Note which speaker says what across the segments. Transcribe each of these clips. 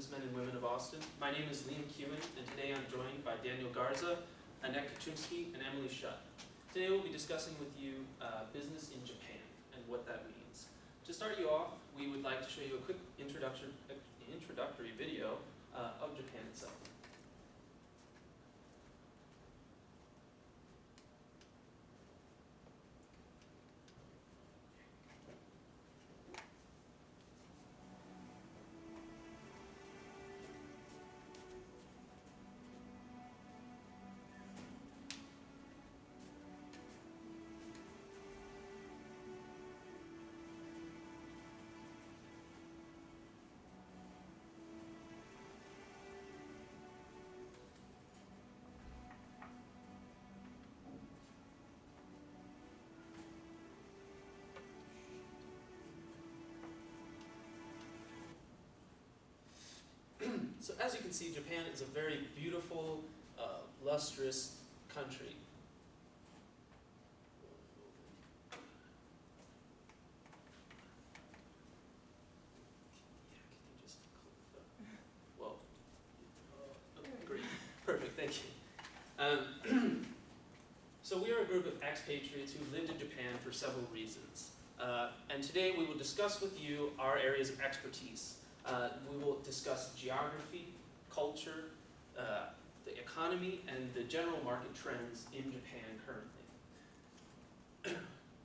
Speaker 1: businessmen and women of Austin. My name is Liam Kewen, and today I'm joined by Daniel Garza, Annette Kaczynski, and Emily Schutt. Today we'll be discussing with you business in Japan and what that means. To start you off, we would like to show you a quick introductory video of Japan itself. So as you can see, Japan is a very beautiful, lustrous country. Well, great, perfect, thank you. So we are a group of expatriates who lived in Japan for several reasons. And today we will discuss with you our areas of expertise. We will discuss geography, culture, the economy, and the general market trends in Japan currently.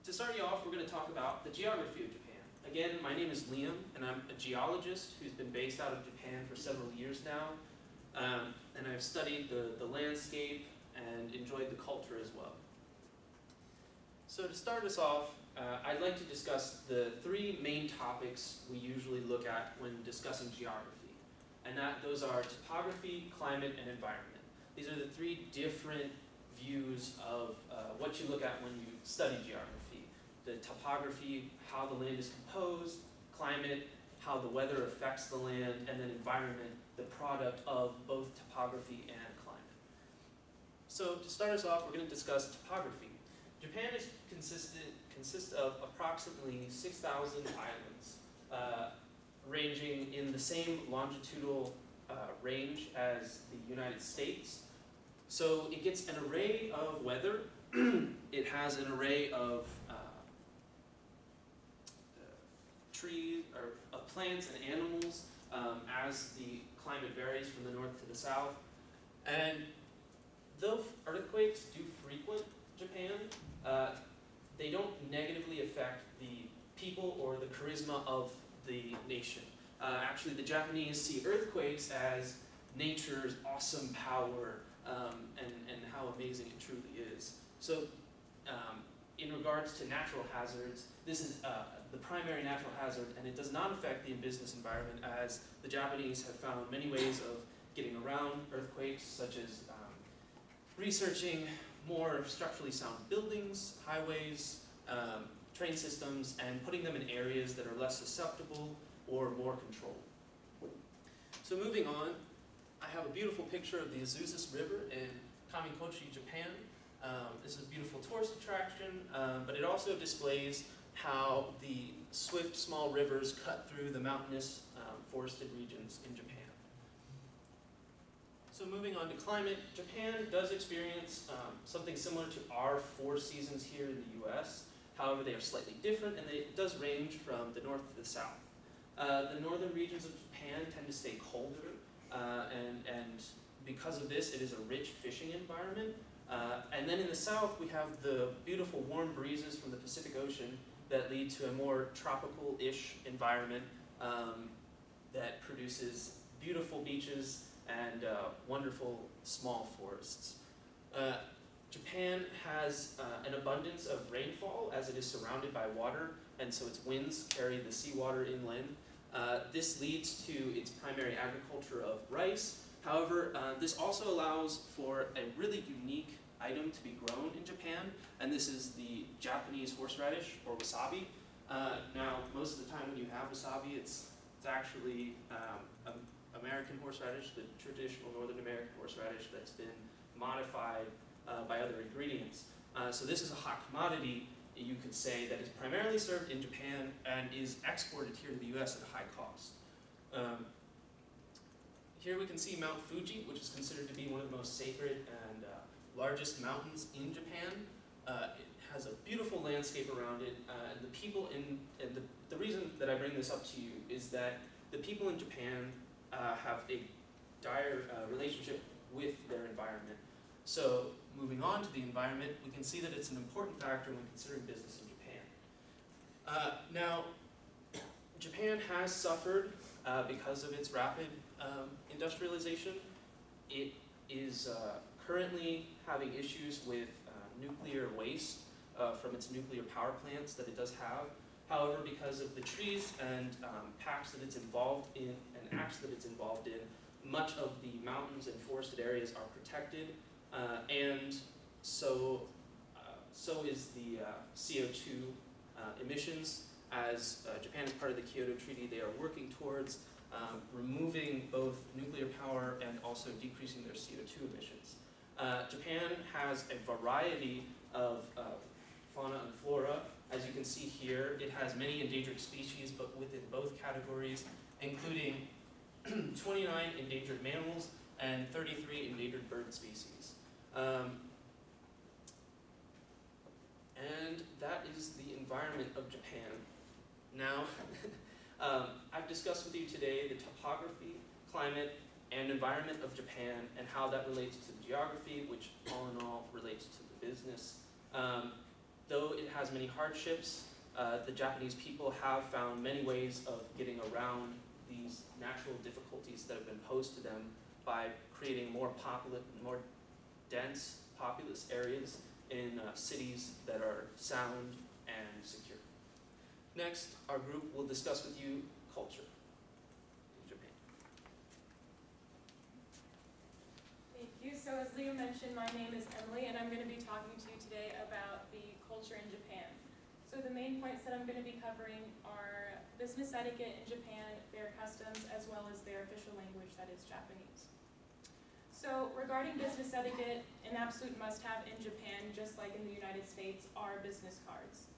Speaker 1: To start you off, we're going to talk about the geography of Japan. Again, my name is Liam, and I'm a geologist who's been based out of Japan for several years now. And I've studied the landscape and enjoyed the culture as well. So to start us off, I'd like to discuss the three main topics we usually look at when discussing geography. And those are topography, climate, and environment. These are the three different views of what you look at when you study geography. The topography, how the land is composed; climate, how the weather affects the land; and then environment, the product of both topography and climate. So to start us off, we're going to discuss topography. Japan consists of approximately 6,000 islands, ranging in the same longitudinal range as the United States. So it gets an array of weather. It has an array of trees, or of plants and animals, as the climate varies from the north to the south. And though earthquakes do frequent Japan, they don't negatively affect the people or the charisma of the nation. Actually, the Japanese see earthquakes as nature's awesome power, and how amazing it truly is. So, in regards to natural hazards, this is the primary natural hazard, and it does not affect the business environment, as the Japanese have found many ways of getting around earthquakes, such as researching more structurally sound buildings, highways, train systems, and putting them in areas that are less susceptible or more controlled. So moving on, I have a beautiful picture of the Azusa River in Kamikochi, Japan. This is a beautiful tourist attraction, but it also displays how the swift small rivers cut through the mountainous forested regions in Japan. So moving on to climate, Japan does experience something similar to our 4 seasons here in the US. However, they are slightly different, and it does range from the north to the south. The northern regions of Japan tend to stay colder, and because of this, it is a rich fishing environment. And then in the south, we have the beautiful warm breezes from the Pacific Ocean that lead to a more tropical-ish environment that produces beautiful beaches and wonderful small forests. Japan has an abundance of rainfall, as it is surrounded by water, and so its winds carry the seawater inland. This leads to its primary agriculture of rice. However, this also allows for a really unique item to be grown in Japan, and this is the Japanese horseradish, or wasabi. Now, most of the time when you have wasabi, it's actually American horseradish, the traditional Northern American horseradish that's been modified by other ingredients. So this is a hot commodity, you could say, that is primarily served in Japan and is exported here to the US at a high cost. Here we can see Mount Fuji, which is considered to be one of the most sacred and largest mountains in Japan. It has a beautiful landscape around it, and the people and the reason that I bring this up to you is that the people in Japan have a dire relationship with their environment. So moving on to the environment, we can see that it's an important factor when considering business in Japan. Now, Japan has suffered because of its rapid industrialization. It is currently having issues with nuclear waste from its nuclear power plants that it does have. However, because of the trees and pacts that it's involved in and acts that it's involved in, much of the mountains and forested areas are protected, and so is the CO2 emissions. As Japan is part of the Kyoto Treaty, they are working towards removing both nuclear power and also decreasing their CO2 emissions. Japan has a variety of fauna and flora. As you can see here, it has many endangered species, but within both categories, including 29 endangered mammals and 33 endangered bird species. And that is the environment of Japan. Now, I've discussed with you today the topography, climate, and environment of Japan and how that relates to the geography, which all in all relates to the business. Though it has many hardships, the Japanese people have found many ways of getting around these natural difficulties that have been posed to them by creating more dense, populous areas in cities that are sound and secure. Next, our group will discuss with you culture in Japan.
Speaker 2: Thank you. So as Leo mentioned, my name is Emily, and I'm going to be talking to you today about the culture in Japan. So the main points that I'm going to be covering are business etiquette in Japan, their customs, as well as their official language, that is Japanese. So regarding business etiquette, an absolute must-have in Japan, just like in the United States, are business cards.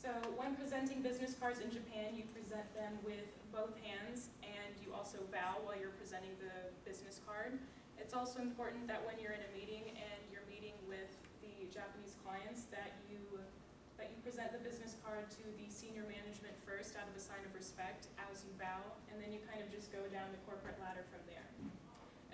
Speaker 2: So when presenting business cards in Japan, you present them with both hands, and you also bow while you're presenting the business card. It's also important that when you're in a meeting and you're meeting with the Japanese clients, that you present the business card to the senior management first out of a sign of respect as you bow, and then you kind of just go down the corporate ladder from there.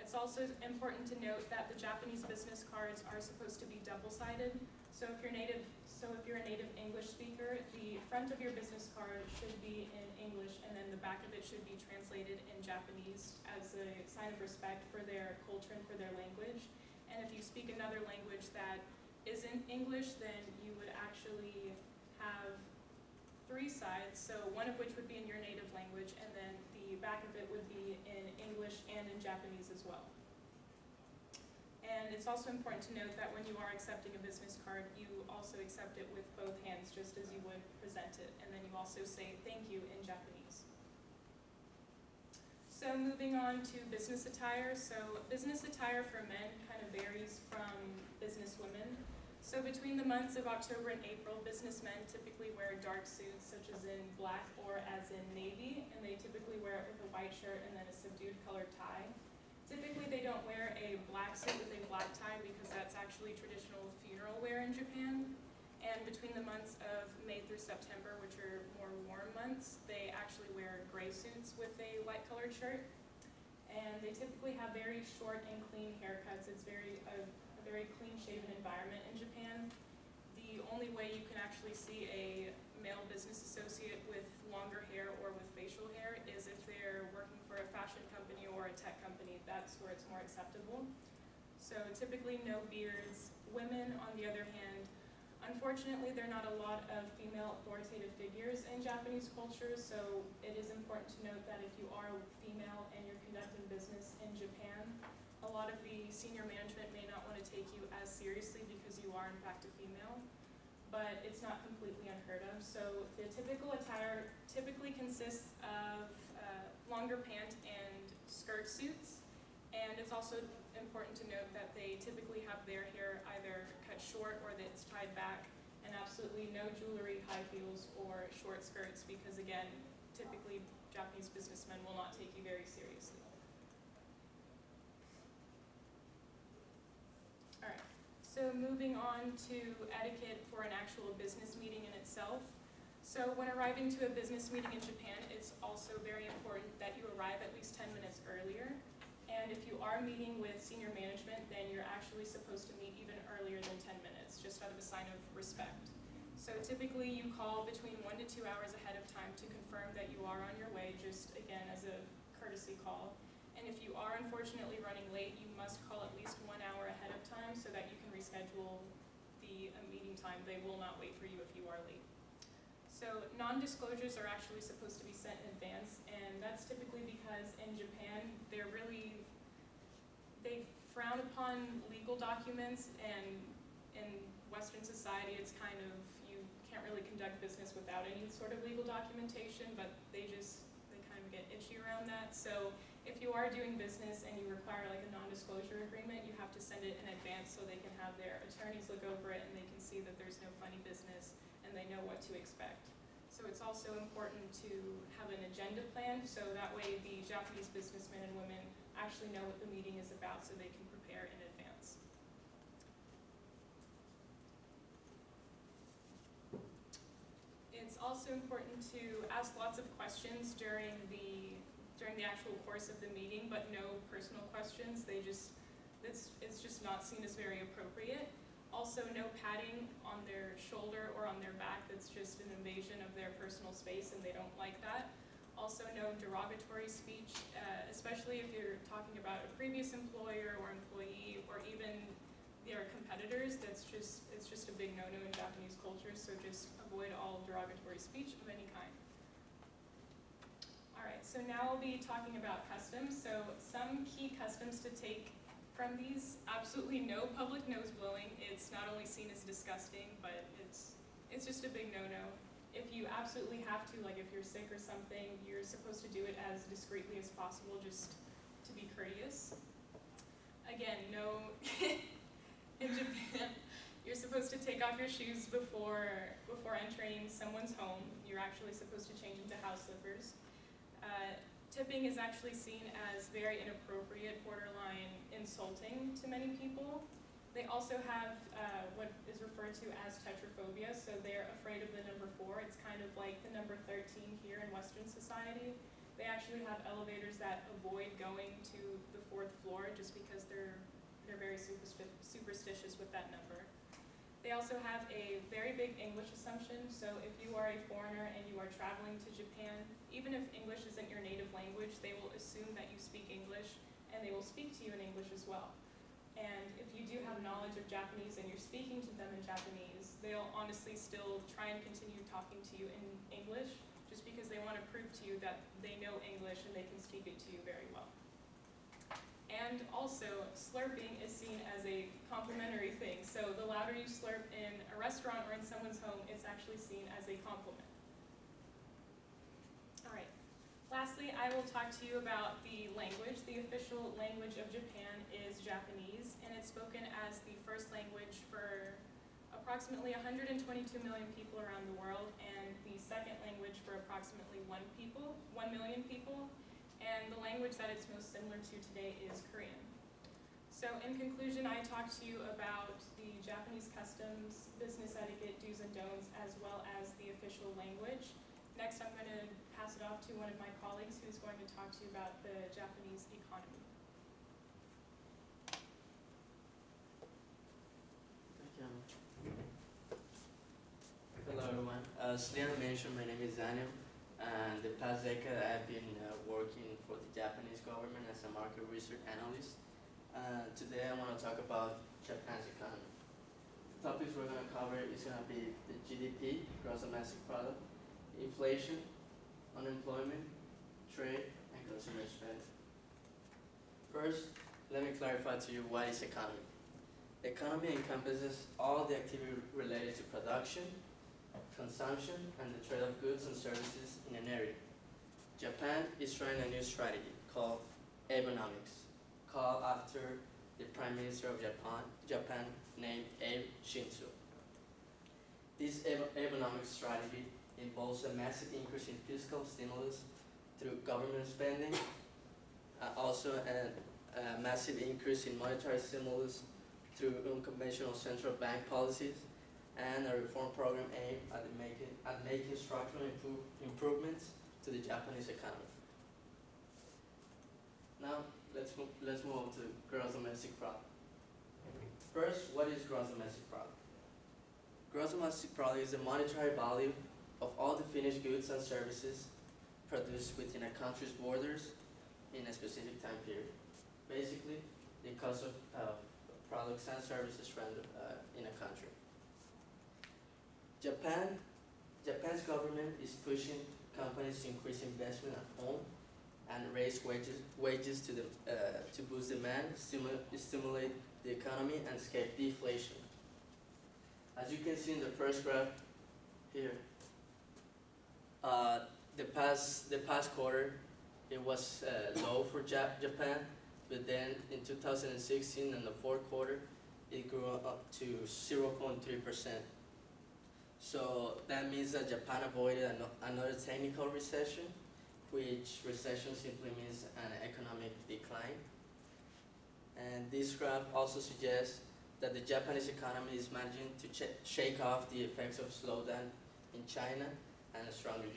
Speaker 2: It's also important to note that the Japanese business cards are supposed to be double-sided. So if you're a native English speaker, the front of your business card should be in English, and then the back of it should be translated in Japanese as a sign of respect for their culture and for their language. And if you speak another language that isn't English, then you would actually have three sides, so one of which would be in your native language, and then the back of it would be in English and in Japanese as well. And it's also important to note that when you are accepting a business card, you also accept it with both hands, just as you would present it, and then you also say thank you in Japanese. So moving on to business attire. So business attire for men kind of varies from business women. So between the months of October and April, businessmen typically wear dark suits, such as in black or as in navy, and they typically wear it with a white shirt and then a subdued colored tie. Typically they don't wear a black suit with a black tie because that's actually traditional funeral wear in Japan. And between the months of May through September, which are more warm months, they actually wear gray suits with a light colored shirt. And they typically have very short and clean haircuts. It's a very clean-shaven environment in Japan. The only way you can actually see a male business associate with longer hair or with facial hair is if they're working for a fashion company or a tech company. That's where it's more acceptable. So typically no beards. Women, on the other hand, unfortunately there are not a lot of female authoritative figures in Japanese culture, so it is important to note that if you are female and you're conducting business in Japan, a lot of the senior management may not want to take you as seriously because you are in fact a female, but it's not completely unheard of. So the typical attire typically consists of longer pant and skirt suits, and it's also important to note that they typically have their hair either cut short or that it's tied back, and absolutely no jewelry, high heels, or short skirts because, again, typically Japanese businessmen will not take you very seriously. moving on to etiquette for an actual business meeting in itself. So when arriving to a business meeting in Japan, it's also very important that you arrive at least 10 minutes earlier. And if you are meeting with senior management, then you're actually supposed to meet even earlier than 10 minutes, just out of a sign of respect. So typically you call between 1 to 2 hours ahead of time to confirm that you are on your way, just again as a courtesy call. And if you are unfortunately running late, you must call at least 1 hour ahead of time so that you can reschedule the meeting time. They will not wait for you if you are late. So non-disclosures are actually supposed to be sent in advance, and that's typically because in Japan, they frown upon legal documents, and in Western society, it's kind of, you can't really conduct business without any sort of legal documentation, but they kind of get itchy around that. So if you are doing business and you require like a non-disclosure agreement, you have to send it in advance so they can have their attorneys look over it and they can see that there's no funny business and they know what to expect. So it's also important to have an agenda planned so that way the Japanese businessmen and women actually know what the meeting is about so they can prepare in advance. It's also important to ask lots of questions during the actual course of the meeting, but no personal questions. It's just not seen as very appropriate. Also, no patting on their shoulder or on their back. That's just an invasion of their personal space, and they don't like that. Also, no derogatory speech, especially if you're talking about a previous employer or employee, or even their competitors. It's just a big no-no in Japanese culture. So just avoid all derogatory speech of any kind. All right. So now I'll be talking about customs. So some key customs to take from these: absolutely no public nose blowing. It's not only seen as disgusting, but it's just a big no-no. If you absolutely have to, like if you're sick or something, you're supposed to do it as discreetly as possible, just to be courteous. Again, no, in Japan, you're supposed to take off your shoes before entering someone's home. You're actually supposed to change into house slippers. Tipping is actually seen as very inappropriate, borderline insulting to many people. They also have what is referred to as tetraphobia, so they're afraid of the number 4. It's kind of like the number 13 here in Western society. They actually have elevators that avoid going to the 4th floor just because they're very superstitious with that number. They also have a very big English assumption, so if you are a foreigner and you are traveling to Japan, even if English isn't your native language, they will assume that you speak English, and they will speak to you in English as well. And if you do have knowledge of Japanese and you're speaking to them in Japanese, they'll honestly still try and continue talking to you in English, just because they want to prove to you that they know English and they can speak it to you very well. And also, slurping is seen as a complimentary thing. So the louder you slurp in a restaurant or in someone's home, it's actually seen as a compliment. All right. Lastly, I will talk to you about the language. The official language of Japan is Japanese, and it's spoken as the first language for approximately 122 million people around the world, and the second language for approximately 1 million people. And the language that it's most similar to today is Korean. So in conclusion, I talked to you about the Japanese customs, business etiquette, do's and don'ts, as well as the official language. Next, I'm going to pass it off to one of my colleagues who's going to talk to you about the Japanese economy.
Speaker 3: Thank you. Hello everyone. As Leon mentioned, my name is Daniel. And the past decade, I've been working for the Japanese government as a market research analyst. Today, I want to talk about Japan's economy. The topics we're going to cover is going to be the GDP, gross domestic product, inflation, unemployment, trade, and consumer spending. First, let me clarify to you what is economy. The economy encompasses all the activity related to production, consumption, and the trade of goods and services in an area. Japan is trying a new strategy called Abenomics, called after the Prime Minister of Japan named Abe Shinzo. This Abenomics strategy involves a massive increase in fiscal stimulus through government spending, also a massive increase in monetary stimulus through unconventional central bank policies and a reform program aimed at making structural improvements to the Japanese economy. Now, let's move on to gross domestic product. First, what is gross domestic product? Gross domestic product is the monetary value of all the finished goods and services produced within a country's borders in a specific time period. Basically, the cost of products and services rendered in a country. Japan's government is pushing companies to increase investment at home and raise wages to boost demand, stimulate the economy, and escape deflation. As you can see in the first graph here, the past quarter it was low for Japan, but then in 2016 in the fourth quarter it grew up to 0.3%. So that means that Japan avoided another technical recession, which recession simply means an economic decline. And this graph also suggests that the Japanese economy is managing to shake off the effects of slowdown in China and a stronger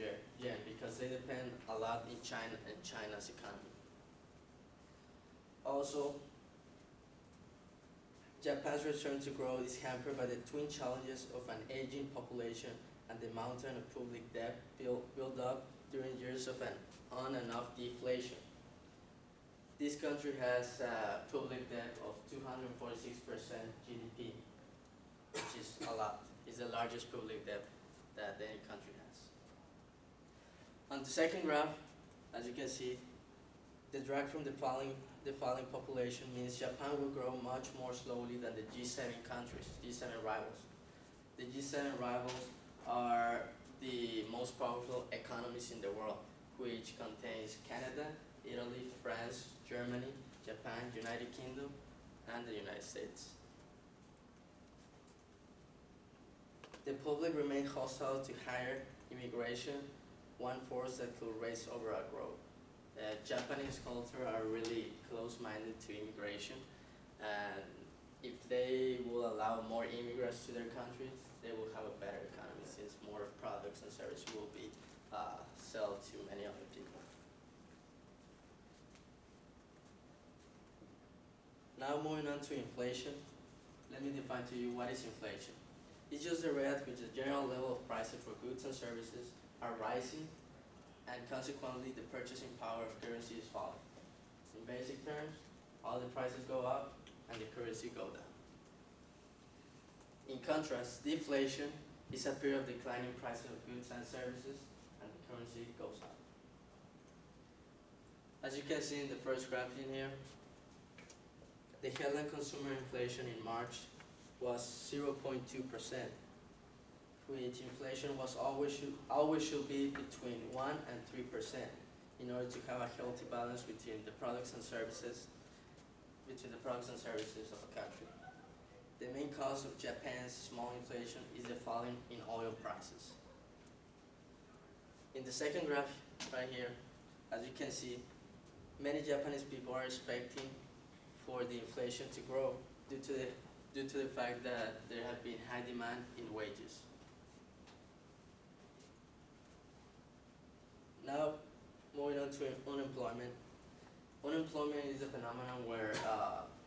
Speaker 3: yen, because they depend a lot in China and China's economy. Also, Japan's return to growth is hampered by the twin challenges of an aging population and the mountain of public debt built up during years of an on and off deflation. This country has a public debt of 246% GDP, which is a lot. It's the largest public debt that any country has. On the second graph, as you can see, the drag from the falling population means Japan will grow much more slowly than the G7 countries, G7 rivals. The G7 rivals are the most powerful economies in the world, which contains Canada, Italy, France, Germany, Japan, United Kingdom, and the United States. The public remained hostile to higher immigration, one force that could raise overall growth. Japanese culture are really close-minded to immigration, and if they will allow more immigrants to their country, they will have a better economy, since more products and services will be sold to many other people. Now moving on to inflation, let me define to you what is inflation. It's just the rate at which the general level of prices for goods and services are rising, and consequently the purchasing power of currency is falling. In basic terms, all the prices go up and the currency go down. In contrast, deflation is a period of declining prices of goods and services, and the currency goes up. As you can see in the first graph in here, the headline consumer inflation in March was 0.2%, which inflation was always should be between 1 and 3% in order to have a healthy balance between the products and services of a country. The main cause of Japan's small inflation is the falling in oil prices. In the second graph right here, as you can see, many Japanese people are expecting for the inflation to grow due to the fact that there have been high demand in wages. Now, moving on to unemployment. Unemployment is a phenomenon where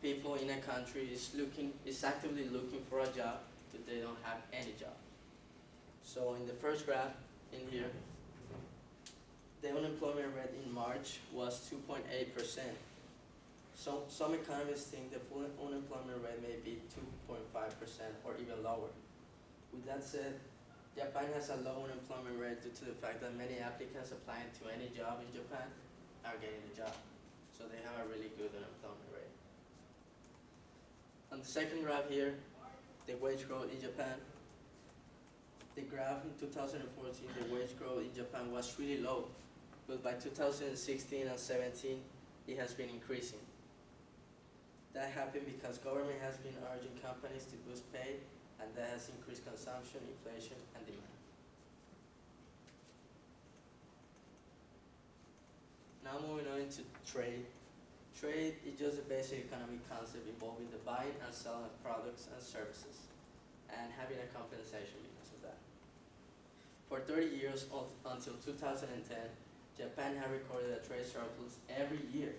Speaker 3: people in a country is actively looking for a job, but they don't have any job. So in the first graph in here, the unemployment rate in March was 2.8%. So some economists think the full unemployment rate may be 2.5% or even lower. With that said, Japan has a low unemployment rate due to the fact that many applicants applying to any job in Japan are getting the job. So they have a really good unemployment rate. On the second graph here, the wage growth in Japan. The graph in 2014, the wage growth in Japan was really low, but by 2016 and 17, it has been increasing. That happened because government has been urging companies to boost pay, and that has increased consumption, inflation, and demand. Now moving on to trade. Trade is just a basic economic concept involving the buying and selling of products and services, and having a compensation because of that. For 30 years until 2010, Japan had recorded a trade surplus every year,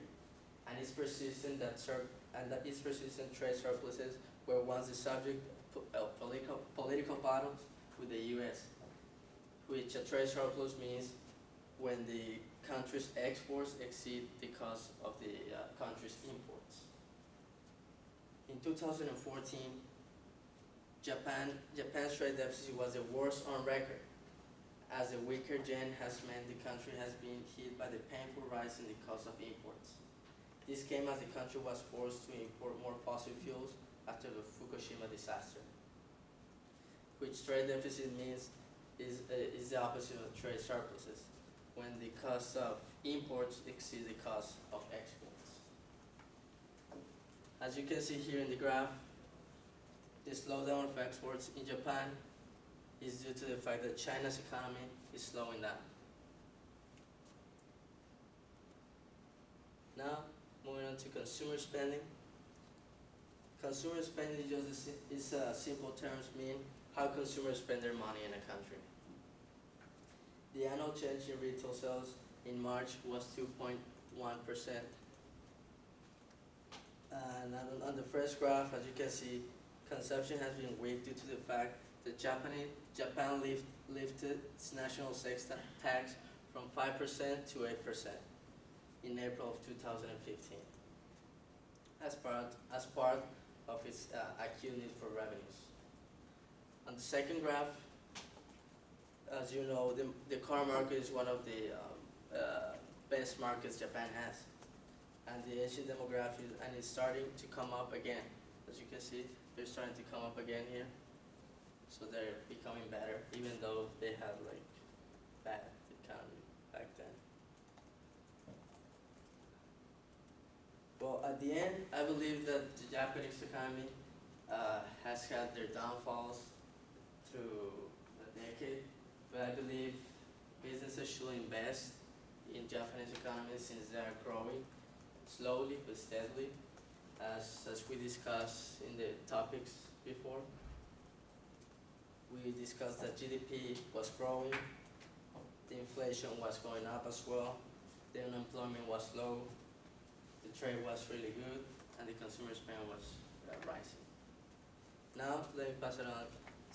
Speaker 3: and its persistent trade surpluses were once the subject of political battles with the U.S., which a trade surplus means when the country's exports exceed the cost of the country's imports. In 2014, Japan's trade deficit was the worst on record, as the weaker yen has meant the country has been hit by the painful rise in the cost of imports. This came as the country was forced to import more fossil fuels after the Fukushima disaster, which trade deficit means is the opposite of trade surpluses, when the cost of imports exceeds the cost of exports. As you can see here in the graph, the slowdown of exports in Japan is due to the fact that China's economy is slowing down. Now, moving on to consumer spending. Consumer spending is simple terms mean how consumers spend their money in a country. The annual change in retail sales in March was 2.1%. And on the first graph, as you can see, consumption has been weak due to the fact that Japan lifted its national sales tax from 5% to 8% in April of 2015 as part of its acute need for revenues. On the second graph, as you know, the car market is one of the best markets Japan has, and the Asian demographic and it's starting to come up again. As you can see, they're starting to come up again here, so they're becoming better, even though they had like bad economy back then. Well, at the end, I believe that the Japanese economy has had their downfalls through the decade, but I believe businesses should invest in Japanese economy since they are growing slowly but steadily, as we discussed in the topics before. We discussed that GDP was growing, the inflation was going up as well, the unemployment was low, the trade was really good, and the consumer spend was rising. Now, let me pass it on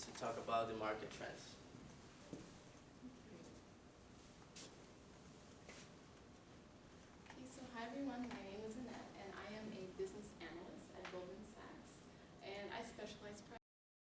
Speaker 3: to talk about the market trends.